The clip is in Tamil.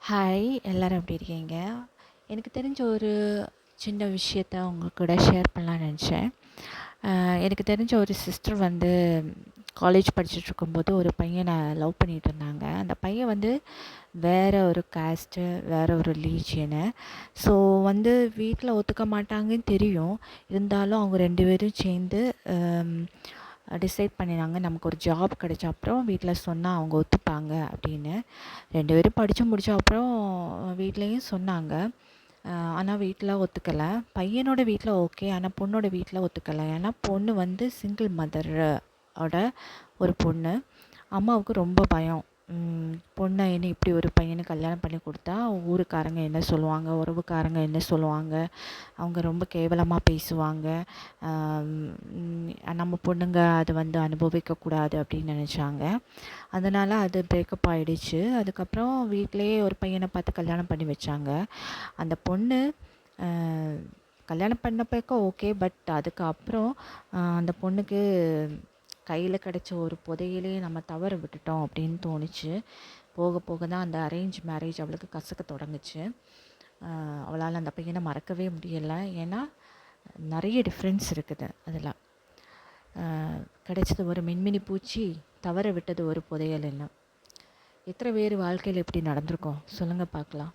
ஹாய், எல்லாரும் எப்படி இருக்கீங்க? எனக்கு தெரிஞ்ச ஒரு சின்ன விஷயத்த உங்க கூட ஷேர் பண்ணலான்னு நினச்சேன். எனக்கு தெரிஞ்ச ஒரு சிஸ்டர் வந்து காலேஜ் படிச்சுட்ருக்கும்போது ஒரு பையனை லவ் பண்ணிகிட்டு இருந்தாங்க. அந்த பையன் வந்து வேறு ஒரு காஸ்ட்டு, வேறு ஒரு ரிலீஜியனு. ஸோ வந்து வீட்டில் ஒத்துக்க மாட்டாங்கன்னு தெரியும். இருந்தாலும் அவங்க 2 பேரும் சேர்ந்து டிசைட் பண்ணினாங்க, நமக்கு ஒரு ஜாப் கிடைச்ச அப்புறம் வீட்டில் சொன்னால் அவங்க ஒத்துப்பாங்க அப்படின்னு. 2 பேரும் படித்து முடித்த அப்புறம் வீட்லேயும் சொன்னாங்க. ஆனால் வீட்டில் ஒத்துக்கலை. பையனோட வீட்டில் ஓகே, ஆனால் பொண்ணோட வீட்டில் ஒத்துக்கலை. ஏன்னா பொண்ணு வந்து சிங்கிள் மதர் ஓட ஒரு பொண்ணு. அம்மாவுக்கு ரொம்ப பயம். பொண்ணை என்ன இப்படி ஒரு பையனை கல்யாணம் பண்ணி கொடுத்தா ஊருக்காரங்க என்ன சொல்லுவாங்க, உறவுக்காரங்க என்ன சொல்லுவாங்க, அவங்க ரொம்ப கேவலமாக பேசுவாங்க, நம்ம பொண்ணுங்க அது வந்து அனுபவிக்கக்கூடாது அப்படின்னு நினச்சாங்க. அதனால் அது பிரேக்கப் ஆகிடுச்சு. அதுக்கப்புறம் வீட்டிலையே ஒரு பையனை பார்த்து கல்யாணம் பண்ணி வச்சாங்க. அந்த பொண்ணு கல்யாணம் பண்ணப்போ ஓகே, பட் அதுக்கப்புறம் அந்த பொண்ணுக்கு கையில் கிடச்ச ஒரு புதையிலே நம்ம தவற விட்டுட்டோம் அப்படின்னு தோணுச்சு. போக போக தான் அந்த அரேஞ்ச் மேரேஜ் அவளுக்கு கசக்க தொடங்குச்சு. அவளால் அந்த பையனை மறக்கவே முடியலை. ஏன்னா நிறைய டிஃப்ரென்ஸ் இருக்குது அதில். கிடைச்சது ஒரு மின்மினி பூச்சி, தவற விட்டது ஒரு புதையல்னு. எத்தனை பேர் வாழ்க்கையில் இப்படி நடந்திருக்கோம் சொல்லுங்கள் பார்க்கலாம்.